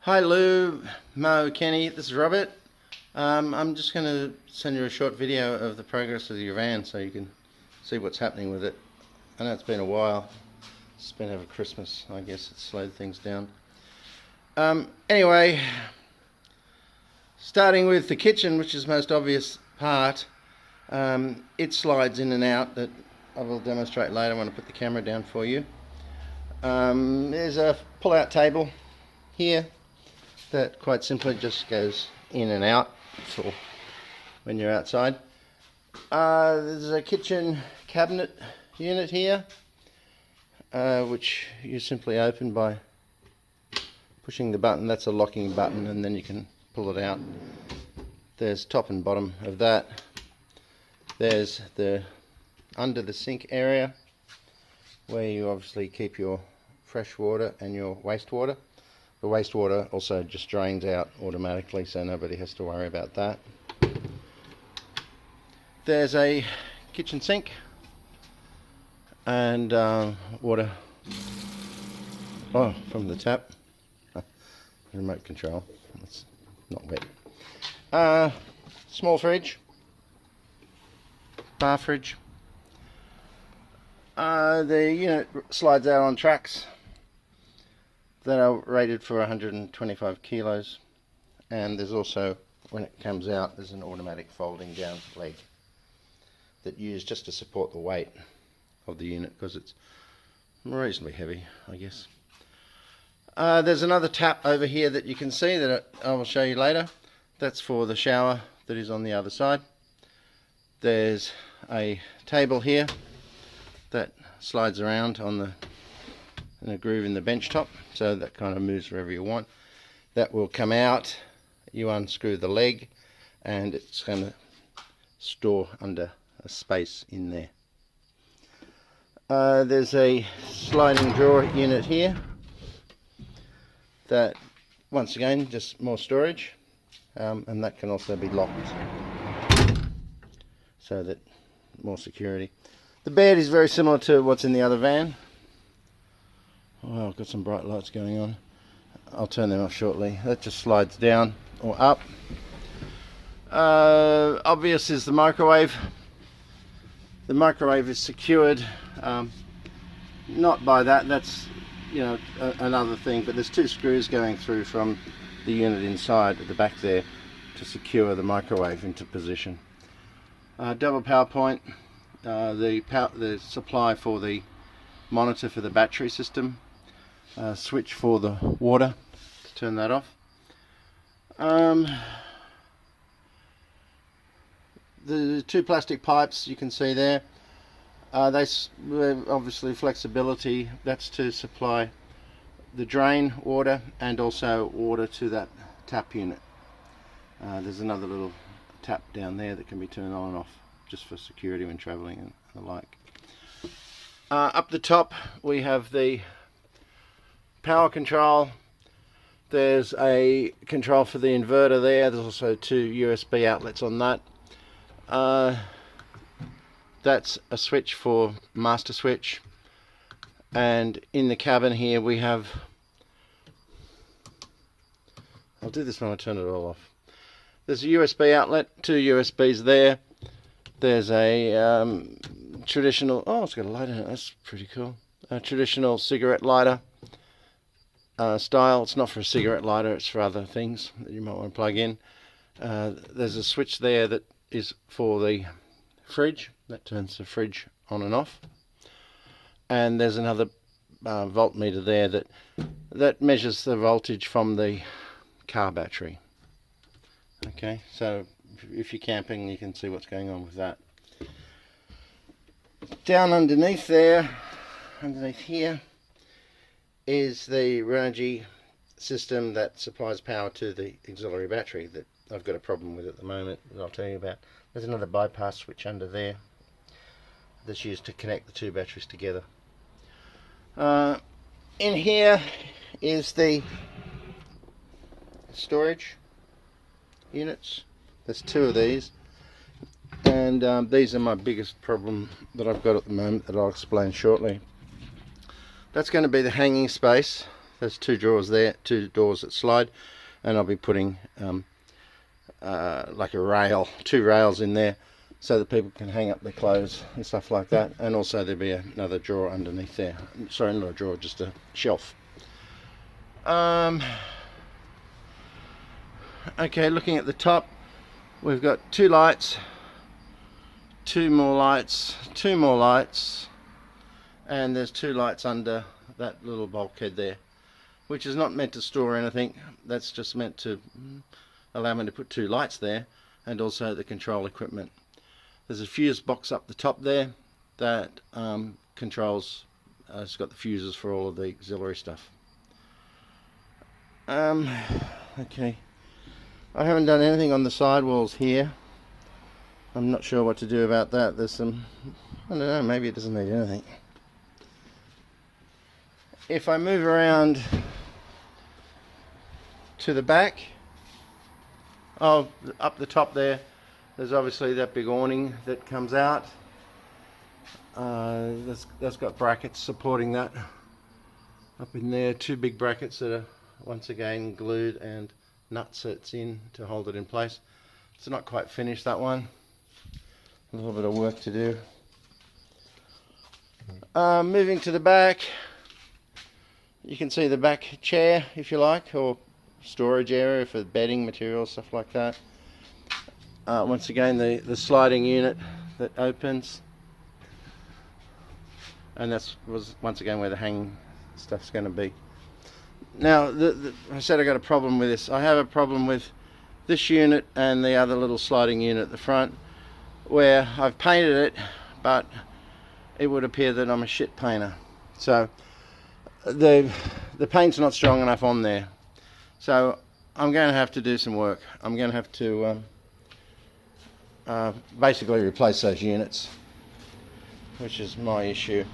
Hi Lou, Mo, Kenny, this is Robert. I'm just going to send you a short video of the progress of your van so you can see what's happening with it. I know it's been a while. It's been over Christmas. I guess it's slowed things down. Anyway, starting with the kitchen, which is the most obvious part, it slides in and out. That I will demonstrate later when I put the camera down for you. There's a pull-out table here that quite simply just goes in and out for when you're outside. There's a kitchen cabinet unit here, which you simply open by pushing the button. That's a locking button, and then you can pull it out. There's top and bottom of that. There's the under the sink area where you obviously keep your fresh water and your wastewater. The wastewater also just drains out automatically, so nobody has to worry about that. There's a kitchen sink and water from the tap. Remote control. It's not wet. Small fridge, bar fridge. The unit slides out on tracks that are rated for 125 kilos, and there's also, when it comes out, there's an automatic folding down leg that you use just to support the weight of the unit, because it's reasonably heavy, I guess. There's another tap over here that you can see that I will show you later. That's for the shower that is on the other side. There's a table here that slides around in a groove in the bench top, so that kind of moves wherever you want. That will come out, you unscrew the leg, and it's going to store under a space in there. There's a sliding drawer unit here that, once again, just more storage, and that can also be locked so that more security. The bed is very similar to what's in the other van. Oh, I've got some bright lights going on. I'll turn them off shortly. That just slides down or up. Obvious is the microwave. The microwave is secured, not by that. That's another thing. But there's two screws going through from the unit inside at the back there to secure the microwave into position. Double power point. The supply for the monitor for the battery system. Switch for the water to turn that off. The two plastic pipes you can see there, they obviously flexibility. That's to supply the drain water and also water to that tap unit. There's another little tap down there that can be turned on and off just for security when traveling and the like. Up the top we have the power control. There's a control for the inverter there. There's also two USB outlets on that. That's a switch for master switch, and in the cabin here we have, I'll do this when I turn it all off. There's a USB outlet, two USBs there. There's a traditional, it's got a light in it, that's pretty cool. A traditional cigarette lighter style. It's not for a cigarette lighter, it's for other things that you might want to plug in. There's a switch there that is for the fridge, that turns the fridge on and off. And there's another voltmeter there that measures the voltage from the car battery. Okay, so if you're camping, you can see what's going on with that. Down underneath there, underneath here, is the Renogy system that supplies power to the auxiliary battery that I've got a problem with at the moment that I'll tell you about. There's another bypass switch under there that's used to connect the two batteries together. In here is the storage units. There's two of these, and these are my biggest problem that I've got at the moment that I'll explain shortly. That's going to be the hanging space there's two drawers there, two doors that slide, and I'll be putting like a rail, two rails in there, so that people can hang up their clothes and stuff like that. And also there'll be another drawer underneath there. Sorry, not a drawer, just a shelf. Okay, looking at the top, we've got two lights, two more lights, two more lights, and there's two lights under that little bulkhead there, which is not meant to store anything. That's just meant to allow me to put two lights there, and also the control equipment. There's a fuse box up the top there that controls, it's got the fuses for all of the auxiliary stuff. Okay, I haven't done anything on the sidewalls here. I'm not sure what to do about that. There's some, I don't know, maybe it doesn't need anything. If I move around to the back, oh, up the top there's obviously that big awning that comes out. That's got brackets supporting that up in there, two big brackets that are once again glued and nutsets in to hold it in place. It's not quite finished, that one. A little bit of work to do. Moving to the back, you can see the back chair, if you like, or storage area for bedding materials, stuff like that. Once again, the sliding unit that opens, and was once again where the hanging stuff's going to be. Now, I said I got a problem with this. I have a problem with this unit and the other little sliding unit at the front, where I've painted it, but it would appear that I'm a shit painter. So the paint's not strong enough on there. So I'm going to have to do some work. I'm going to have to basically replace those units, which is my issue.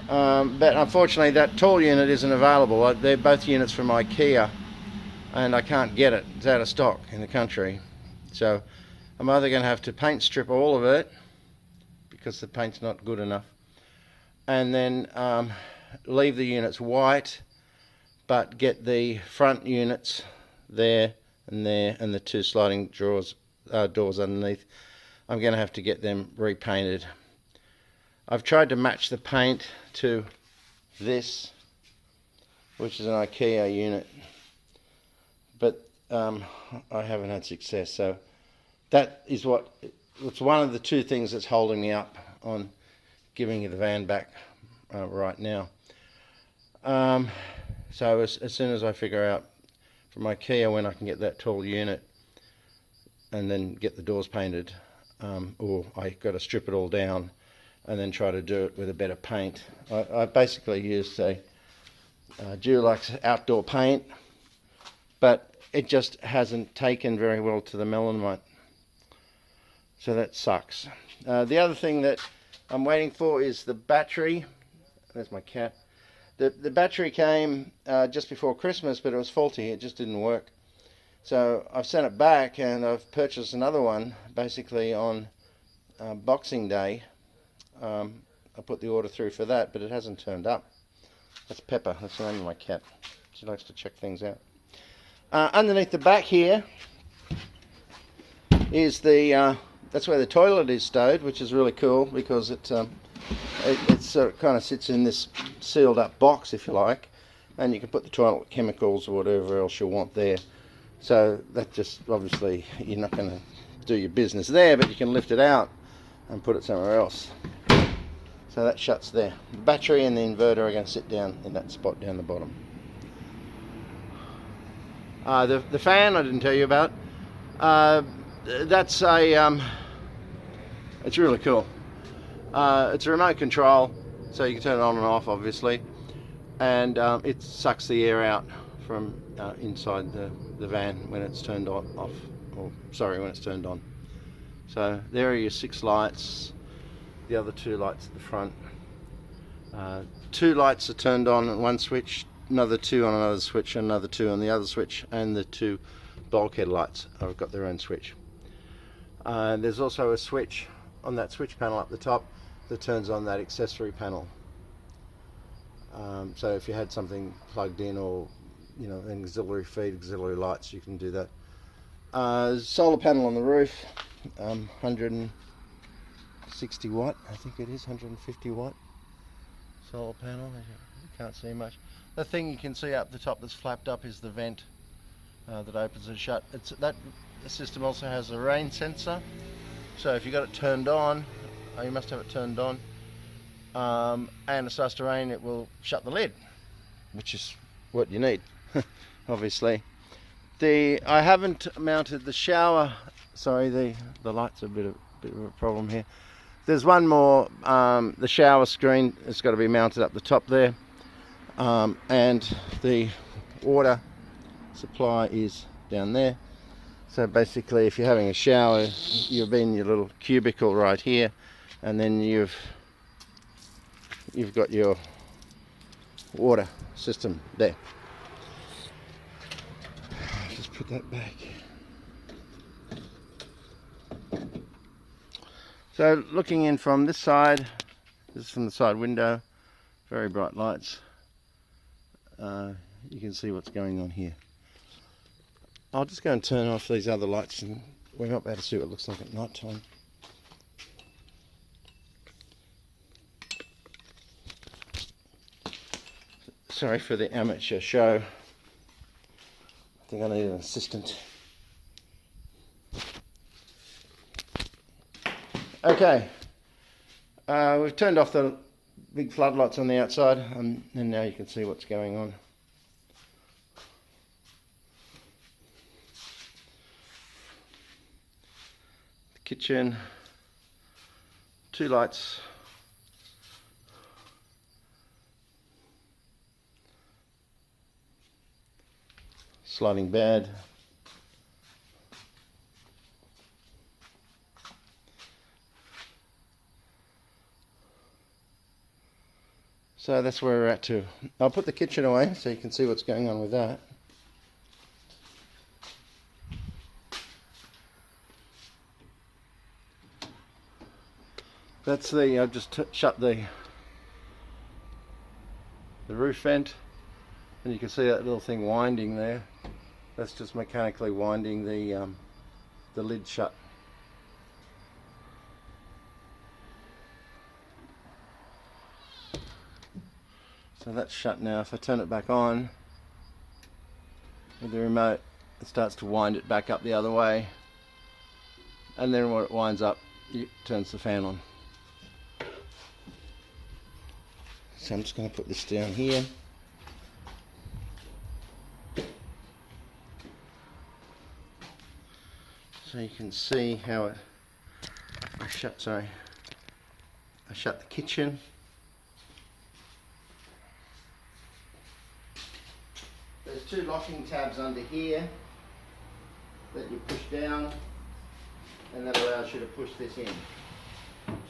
But unfortunately that tall unit isn't available. They're both units from IKEA, and I can't get it. It's out of stock in the country. So I'm either going to have to paint strip all of it, because the paint's not good enough, and then leave the units white, but get the front units there and the two sliding doors underneath. I'm going to have to get them repainted. I've tried to match the paint to this, which is an IKEA unit, but I haven't had success. So that is it's one of the two things that's holding me up on giving you the van back right now. So as soon as I figure out from IKEA when I can get that tall unit and then get the doors painted, or I got to strip it all down and then try to do it with a better paint. I basically used a Dulux outdoor paint, but it just hasn't taken very well to the melamine, so that sucks. The other thing that I'm waiting for is the battery. There's my cat. The battery came just before Christmas, but it was faulty. It just didn't work. So I've sent it back, and I've purchased another one basically on Boxing Day. I put the order through for that, but it hasn't turned up. That's Pepper. That's the name of my cat. She likes to check things out. Underneath the back here is that's where the toilet is stowed, which is really cool, because it sort of kind of sits in this sealed up box, if you like, and you can put the toilet chemicals or whatever else you want there. So that just, obviously you're not going to do your business there, but you can lift it out and put it somewhere else. So that shuts there. The battery and the inverter are going to sit down in that spot down the bottom. The fan I didn't tell you about. That's it's really cool. It's a remote control, so you can turn it on and off, obviously, and it sucks the air out from inside the van when it's turned off, when it's turned on. So there are your 6 lights, the other 2 lights at the front. 2 lights are turned on at one switch, another 2 on another switch, another 2 on the other switch, and the 2 bulkhead lights have got their own switch. There's also a switch on that switch panel up the top that turns on that accessory panel. So if you had something plugged in, or an auxiliary feed, auxiliary lights, you can do that. Solar panel on the roof, 160 watt, I think it is, 150 watt solar panel. You can't see much. The thing you can see up the top that's flapped up is the vent that opens and shut. The system also has a rain sensor, so if you got it turned on, you must have it turned on, and it starts to rain, it will shut the lid, which is what you need, obviously. I haven't mounted the shower. Sorry, the lights are a bit of a problem here. There's one more. The shower screen has got to be mounted up the top there, and the water supply is down there. So basically, if you're having a shower, you'll be in your little cubicle right here, and then you've got your water system there. Just put that back. So looking in from this side, this is from the side window, very bright lights. You can see what's going on here. I'll just go and turn off these other lights, and we might be able to see what it looks like at night time. Sorry for the amateur show. I think I need an assistant. Okay, we've turned off the big floodlights on the outside, and now you can see what's going on. The kitchen, 2 lights. Sliding bed. So that's where we're at too. I'll put the kitchen away so you can see what's going on with that. That's I've just shut the roof vent, and you can see that little thing winding there. That's just mechanically winding the lid shut. So that's shut now. If I turn it back on with the remote, it starts to wind it back up the other way, and then when it winds up, it turns the fan on. So I'm just going to put this down here. So you can see how I shut the kitchen. There's 2 locking tabs under here that you push down, and that allows you to push this in.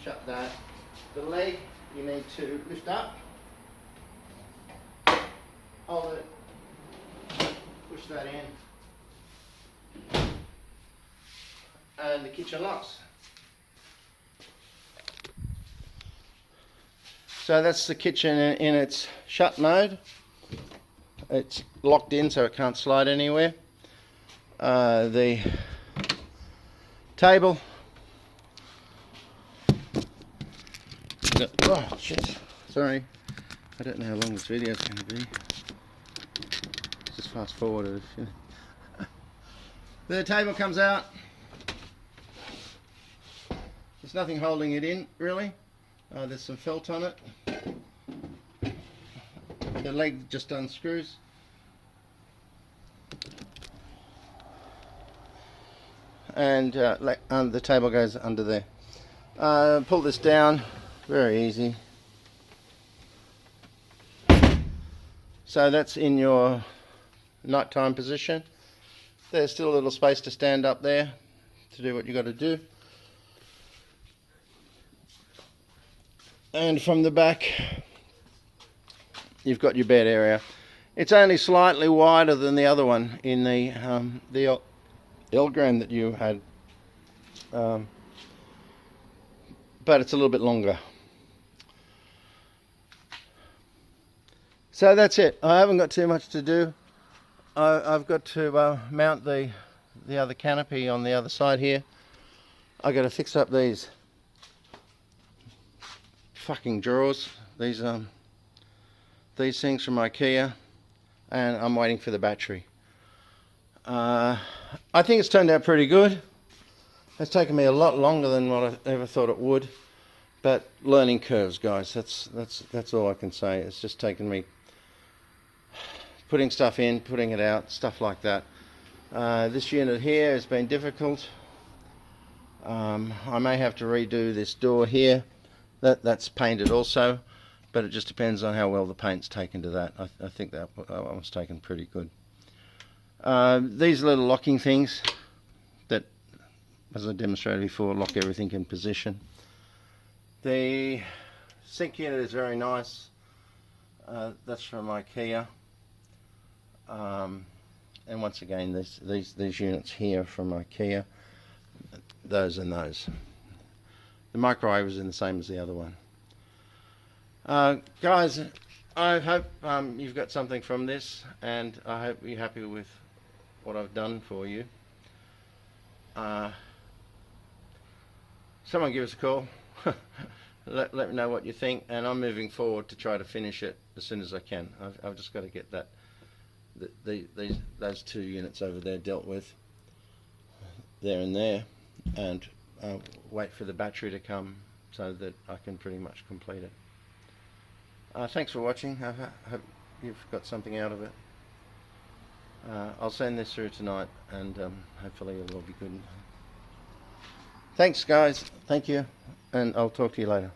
Shut that. The leg you need to lift up, hold it, push that in, and the kitchen locks. So that's the kitchen in its shut mode. It's locked in so it can't slide anywhere. The table. Oh shit, sorry. I don't know how long this video is going to be. Just fast forward it. The table comes out. There's nothing holding it in really. There's some felt on it. The leg just unscrews. And the table goes under there. Pull this down, very easy. So that's in your nighttime position. There's still a little space to stand up there to do what you got to do. And from the back, you've got your bed area. It's only slightly wider than the other one in the L-gram that you had, but it's a little bit longer. So that's it. I haven't got too much to do. I've got to mount the other canopy on the other side here. I've got to fix up these fucking drawers. These things from IKEA, and I'm waiting for the battery. I think it's turned out pretty good. It's taken me a lot longer than what I ever thought it would, but learning curves, guys. That's all I can say. It's just taken me putting stuff in, putting it out, stuff like that. This unit here has been difficult. I may have to redo this door here. That's painted also, but it just depends on how well the paint's taken to that. I think that was taken pretty good. These little locking things that, as I demonstrated before, lock everything in position. The sink unit is very nice. That's from IKEA. And once again, these units here from IKEA. Those and those. The microwave is in the same as the other one. Guys, I hope you've got something from this, and I hope you're happy with what I've done for you. Someone give us a call. let me know what you think, and I'm moving forward to try to finish it as soon as I can. I've just got to get those two units over there dealt with, there and there, and wait for the battery to come so that I can pretty much complete it. Thanks for watching. I hope you've got something out of it. I'll send this through tonight, and hopefully it will be good. Thanks, guys. Thank you, and I'll talk to you later.